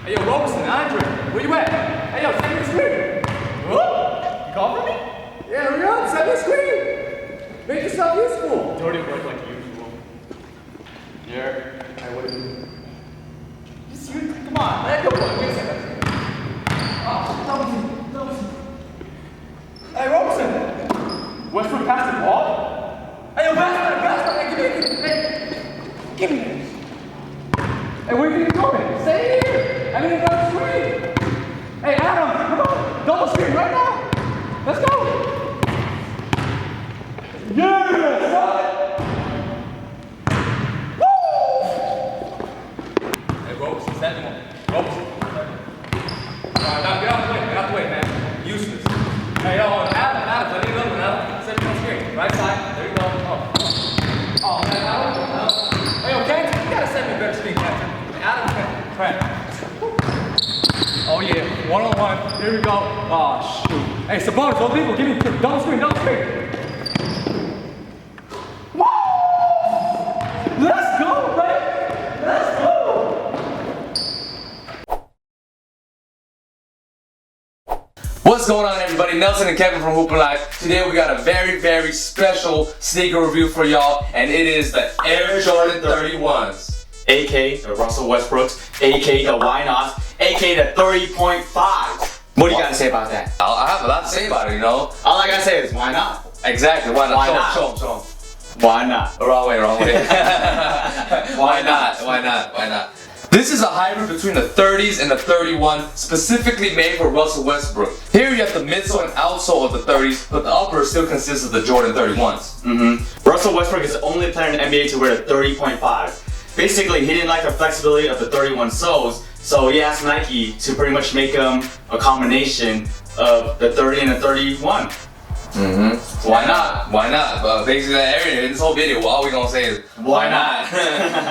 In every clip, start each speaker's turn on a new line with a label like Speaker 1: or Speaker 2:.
Speaker 1: Hey, yo, Roberson, Andre, where you at? Hey, yo, send me the screen. What? You call for me? Yeah, hurry up, send me the screen. Make yourself useful. Dirty work like usual. Yeah. Hey, what is it? Just you, come on, let go. Wait a second. Oh, Roberson. Hey, Roberson. Westbrook passed the ball? Hey, yo, pass it. Give me this. Hey, where are you going? Stay here! I need to double screen! Hey, Adam, come on! Double screen right now! Let's go! Yeah, son! Woo! Hey, Ropes, send him on. Ropes. Alright, now get out the way, man. Useless. Hey, yo, Adam, I need another one, Adam. Send him on screen. Right side. There you go. Oh, man, Adam. Hey, yo, Kent, you gotta send me a better screen, Kent. Adam, crap. Oh yeah, one-on-one. Here we go. Oh shoot. Hey, Sabonis, those people, give me double screen. Woo! Let's go, man. Let's go.
Speaker 2: What's going on, everybody? Nelson and Kevin from Hoopin' Life. Today we got a very, very special sneaker review for y'all, and it is the Air Jordan 31s.
Speaker 3: AK the Russell Westbrooks, AK the Why Not, AK the 30.5. What do you gotta say about that?
Speaker 2: I have a lot to say about it, you know?
Speaker 3: All I gotta say is why not?
Speaker 2: Exactly, why not?
Speaker 3: Why not?
Speaker 2: Show 'em.
Speaker 3: Why not?
Speaker 2: Wrong way. Why not? This is a hybrid between the 30s and the 31, specifically made for Russell Westbrook. Here you have the midsole and outsole of the 30s, but the upper still consists of the Jordan 31s.
Speaker 3: Russell Westbrook is the only player in the NBA to wear the 30.5. Basically, he didn't like the flexibility of the 31 soles, so he asked Nike to pretty much make him a combination of the 30 and the 31.
Speaker 2: Why not? But basically, in this whole video, all we gonna say is, why not?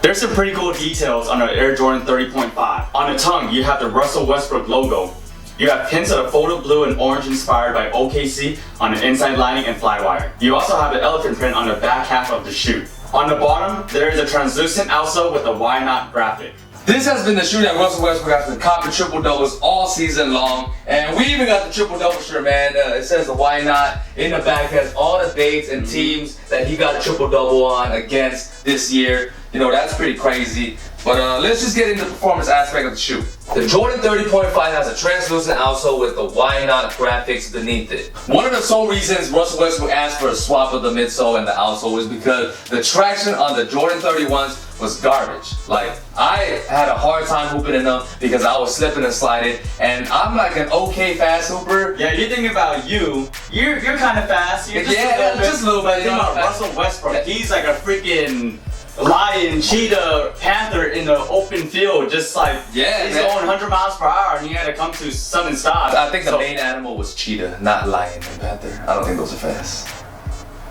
Speaker 3: There's some pretty cool details on the Air Jordan 30.5. On the tongue, you have the Russell Westbrook logo. You have pins that are photo blue and orange inspired by OKC on the inside lining and flywire. You also have the elephant print on the back half of the shoe. On the bottom, there is a translucent outsole with the Why Not graphic.
Speaker 2: This has been the shoe that Russell Westbrook has been copping triple doubles all season long, and we even got the triple double shirt, man. It says the Why Not in the back, has all the dates and teams that he got a triple double on against this year. You know, that's pretty crazy. But let's just get into the performance aspect of the shoe. The Jordan 30.5 has a translucent outsole with the Why Not graphics beneath it. One of the sole reasons Russell Westbrook asked for a swap of the midsole and the outsole was because the traction on the Jordan 31s was garbage. Like, I had a hard time hooping in them because I was slipping and sliding, and I'm like an okay fast hooper.
Speaker 3: Yeah, you think about you're kind of fast. You're
Speaker 2: just a little bit.
Speaker 3: Think about Russell Westbrook. He's like a freaking lion, cheetah, panther in the open field, just like he's going 100 miles per hour, and you had to come to sudden stop.
Speaker 2: I think the main animal was cheetah, not lion and panther. I don't think those are fast.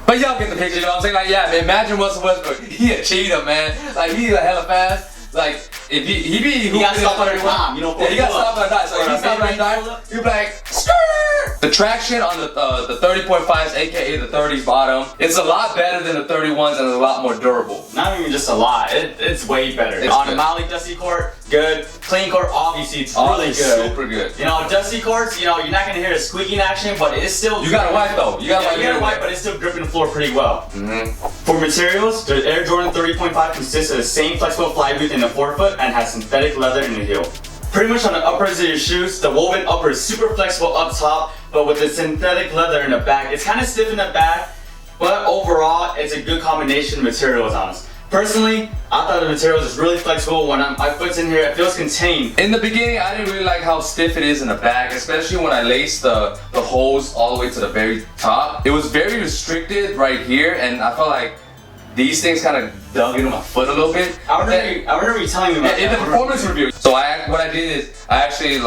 Speaker 2: But y'all get the picture, you know what I'm saying? Like, yeah, man, imagine Russell Westbrook. He a cheetah, man. Like, he hella fast. Like, if he
Speaker 3: got stopped on a dime, you know.
Speaker 2: Yeah, he got stopped on a dime. So if he stopped on a dime, you'd be like, skirt! The traction on the 30.5s, aka the 30s bottom, it's a lot better than the 31s and it's a lot more durable.
Speaker 3: Not even just a lot, it's way better. On a mildly dusty court, good. Clean court, obviously, it's really good.
Speaker 2: Super good.
Speaker 3: You know, dusty courts, you know, you're not gonna hear a squeaking action, but it's still.
Speaker 2: You gotta wipe though. You gotta
Speaker 3: wipe, but it's still gripping the floor pretty well. For materials, the Air Jordan 30.5 consists of the same flexible flywheel in the forefoot and has synthetic leather in the heel. Pretty much on the uppers of your shoes, the woven upper is super flexible up top, but with the synthetic leather in the back, it's kind of stiff in the back, but overall, it's a good combination of materials on us. Personally, I thought the materials is really flexible. When my foot's in here, it feels contained.
Speaker 2: In the beginning, I didn't really like how stiff it is in the back, especially when I laced the holes all the way to the very top. It was very restricted right here, and I felt like these things kind of dug into my foot a little bit.
Speaker 3: I remember you telling me about that.
Speaker 2: In the performance review. So what I did is, I actually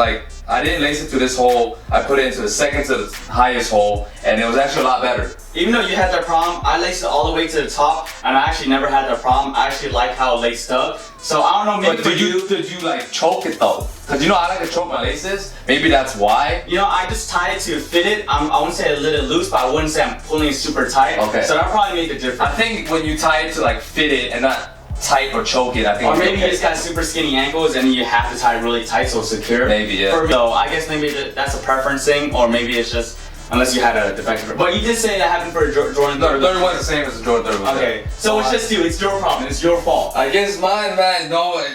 Speaker 2: I didn't lace it to this hole, I put it into the second to the highest hole, and it was actually a lot better.
Speaker 3: Even though you had that problem, I laced it all the way to the top, and I actually never had that problem. I actually like how it laced up. So I don't know, maybe
Speaker 2: but did you like choke it though? Cause you know I like to choke my laces. Maybe that's why.
Speaker 3: You know, I just tied it to fit it. I wouldn't say I let it loose, but I wouldn't say I'm pulling it super tight.
Speaker 2: Okay.
Speaker 3: So that probably made the difference.
Speaker 2: I think when you tie it to like fit it and not tight or choke it, I think.
Speaker 3: Or maybe you just got super skinny ankles and you have to tie really tight so it's secure.
Speaker 2: Maybe, yeah.
Speaker 3: For me, though, I guess maybe that's a preference thing, or maybe it's just unless you had a defective. But you did say that happened for Jordan 31.
Speaker 2: No, 31 is the same as the Jordan 31.
Speaker 3: Okay, so it's just you. It's your problem. It's your fault.
Speaker 2: I guess mine, man. No,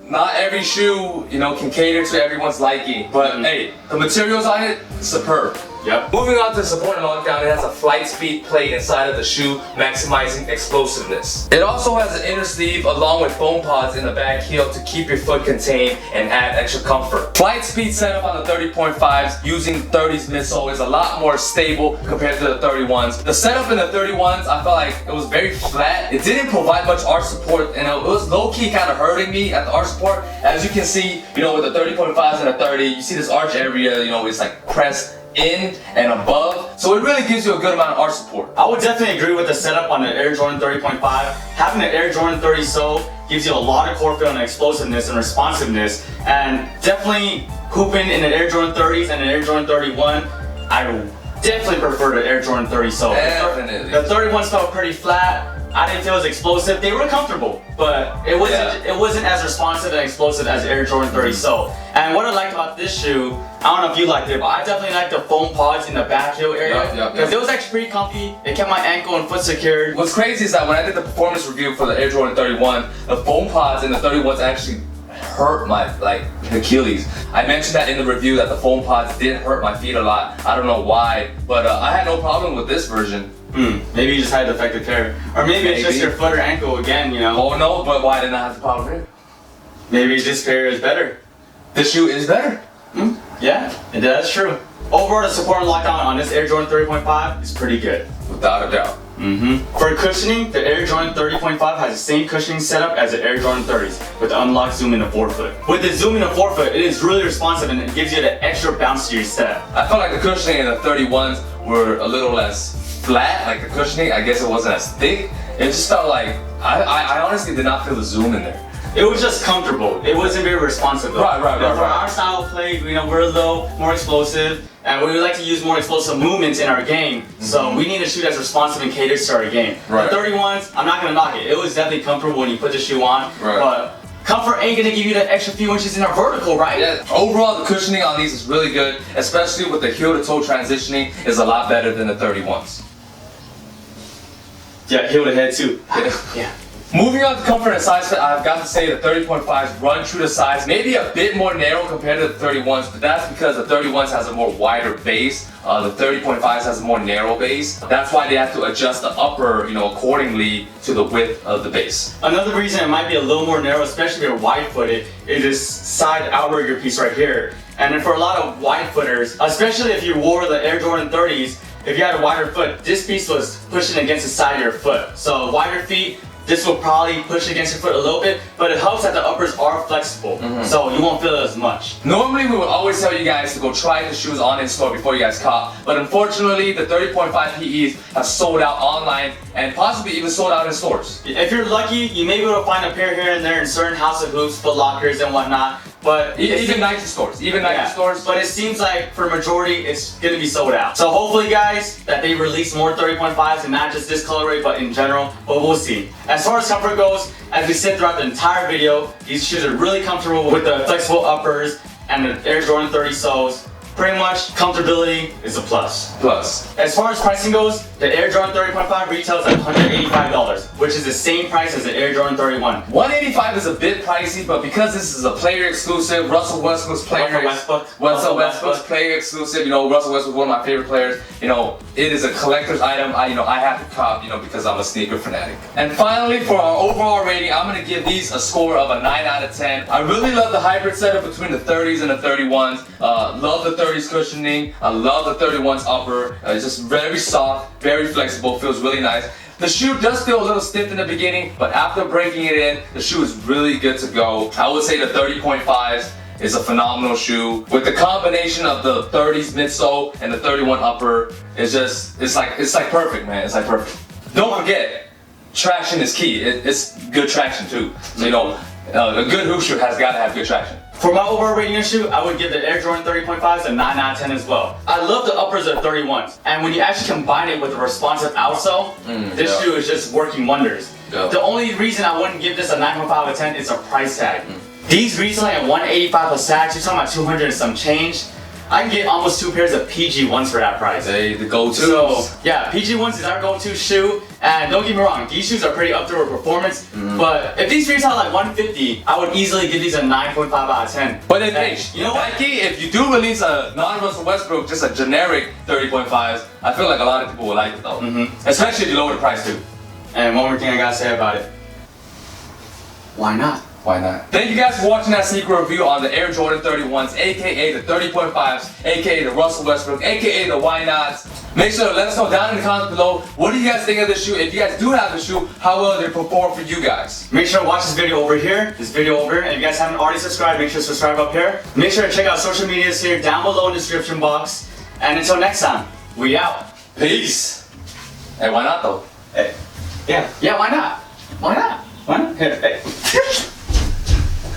Speaker 2: not every shoe, can cater to everyone's liking. But hey, the materials on it, superb.
Speaker 3: Yep.
Speaker 2: Moving on to support and lockdown, it has a flight speed plate inside of the shoe, maximizing explosiveness. It also has an inner sleeve along with foam pods in the back heel to keep your foot contained and add extra comfort. Flight speed setup on the 30.5s using 30s midsole is a lot more stable compared to the 31s. The setup in the 31s, I felt like it was very flat. It didn't provide much arch support, and it was low-key kind of hurting me at the arch support. As you can see, with the 30.5s and the 30, you see this arch area, it's like pressed in and above, so it really gives you a good amount of arch support.
Speaker 3: I would definitely agree with the setup on the Air Jordan 30.5. Having the Air Jordan 30 sole gives you a lot of core feel and explosiveness and responsiveness, and definitely hooping in the Air Jordan 30s and the Air Jordan 31, I definitely prefer the Air Jordan 30 sole.
Speaker 2: Definitely.
Speaker 3: The 31s felt pretty flat. I didn't feel as explosive. They were comfortable, but it wasn't as responsive and explosive as Air Jordan 30 sole. And what I liked about this shoe, I don't know if you liked it, but I definitely liked the foam pods in the back heel area because it was actually pretty comfy. It kept my ankle and foot secured.
Speaker 2: What's crazy is that when I did the performance review for the Air Jordan 31, the foam pods in the 31s actually hurt my Achilles. I mentioned that in the review that the foam pods did hurt my feet a lot. I don't know why, but I had no problem with this version.
Speaker 3: Maybe you just had defective pair. Or maybe it's just your foot or ankle again,
Speaker 2: Oh no, but why didn't I have the problem here?
Speaker 3: Maybe this pair is better.
Speaker 2: This shoe is better.
Speaker 3: Yeah, that's true. Overall, the support and lockdown on this Air Jordan 30.5 is pretty good.
Speaker 2: Without a doubt.
Speaker 3: For cushioning, the Air Jordan 30.5 has the same cushioning setup as the Air Jordan 30s with the unlocked zoom in the forefoot. With the zoom in the forefoot, it is really responsive and it gives you the extra bounce to your step.
Speaker 2: I felt like the cushioning in the 31s were a little less flat, like the cushioning, I guess it wasn't as thick. It just felt like, I honestly did not feel the zoom in there.
Speaker 3: It was just comfortable. It wasn't very responsive though.
Speaker 2: Right.
Speaker 3: For our style of play, we're a little more explosive, and we like to use more explosive movements in our game. So we need a shoe that's responsive and caters to our game.
Speaker 2: Right.
Speaker 3: The 31s, I'm not gonna knock it. It was definitely comfortable when you put the shoe on, but comfort ain't gonna give you that extra few inches in our vertical, right?
Speaker 2: Yeah. Overall, the cushioning on these is really good, especially with the heel to toe transitioning is a lot better than the 31s.
Speaker 3: Yeah, heel to head too.
Speaker 2: Yeah. Moving on to comfort and size fit, I've got to say the 30.5s run true to size, maybe a bit more narrow compared to the 31s, but that's because the 31s has a more wider base. The 30.5s has a more narrow base. That's why they have to adjust the upper, accordingly to the width of the base.
Speaker 3: Another reason it might be a little more narrow, especially if you're wide-footed, is this side outrigger piece right here. And then for a lot of wide-footers, especially if you wore the Air Jordan 30s, if you had a wider foot, this piece was pushing against the side of your foot. So wider feet, this will probably push against your foot a little bit, but it helps that the uppers are flexible, so you won't feel it as much.
Speaker 2: Normally, we would always tell you guys to go try the shoes on in store before you guys cop, but unfortunately, the 30.5 PEs have sold out online and possibly even sold out in stores.
Speaker 3: If you're lucky, you may be able to find a pair here and there in certain House of Hoops, Foot Lockers, and whatnot. But
Speaker 2: even Nike stores,
Speaker 3: But it seems like for majority, it's gonna be sold out. So hopefully, guys, that they release more 30.5s and not just this colorway, but in general. But we'll see. As far as comfort goes, as we said throughout the entire video, these shoes are really comfortable with the flexible uppers and the Air Jordan 30 soles. Pretty much, comfortability is a plus. As far as pricing goes, the Air Jordan 30.5 retails at $185, which is the same price as the Air Jordan 31.
Speaker 2: $185 is a bit pricey, but because this is a player exclusive, Russell Westbrook's player exclusive, Russell Westbrook, one of my favorite players, it is a collector's item. I have to cop, because I'm a sneaker fanatic. And finally, for our overall rating, I'm gonna give these a score of a 9 out of 10. I really love the hybrid setup between the 30s and the 31s. Love the 30s cushioning. I love the 31s upper. It's just very soft, very flexible, feels really nice. The shoe does feel a little stiff in the beginning, but after breaking it in, the shoe is really good to go. I would say the 30.5s is a phenomenal shoe. With the combination of the 30s midsole and the 31 upper, it's like perfect, man. It's like perfect. Don't forget, traction is key. It's good traction too. So a good hoop shoe has got to have good traction.
Speaker 3: For my overall rating of shoe, I would give the Air Jordan 30.5s a 9 out of 10 as well. I love the uppers of 31s. And when you actually combine it with the responsive outsole, this shoe is just working wonders. The only reason I wouldn't give this a 9.5 out of 10 is a price tag. These retailing at 185 a sack, you're talking about 200 and some change. I can get almost 2 pairs of PG ones for that price.
Speaker 2: Hey, the go-to.
Speaker 3: So yeah, PG ones is our go-to shoe, and don't get me wrong, these shoes are pretty up there with performance. But if these retail like 150, I would easily give these a 9.5 out of 10.
Speaker 2: But then, hey,
Speaker 3: you know what?
Speaker 2: Nike, if you do release a non-Russell Westbrook, just a generic 30.5s, I feel like a lot of people will like it though. Especially if you lower the price too.
Speaker 3: And one more thing I gotta say about it. Why not?
Speaker 2: Why not? Thank you guys for watching that sneaker review on the Air Jordan 31s, aka the 30.5s, aka the Russell Westbrook, aka the Why Nots. Make sure to let us know down in the comments below, what do you guys think of this shoe? If you guys do have the shoe, how well did it perform for you guys?
Speaker 3: Make sure to watch this video over here, and if you guys haven't already subscribed, make sure to subscribe up here. Make sure to check out social medias here down below in the description box. And until next time, we out.
Speaker 2: Peace. Hey, why not though?
Speaker 3: Hey. Yeah, why not? Why not? Why not? Here, hey.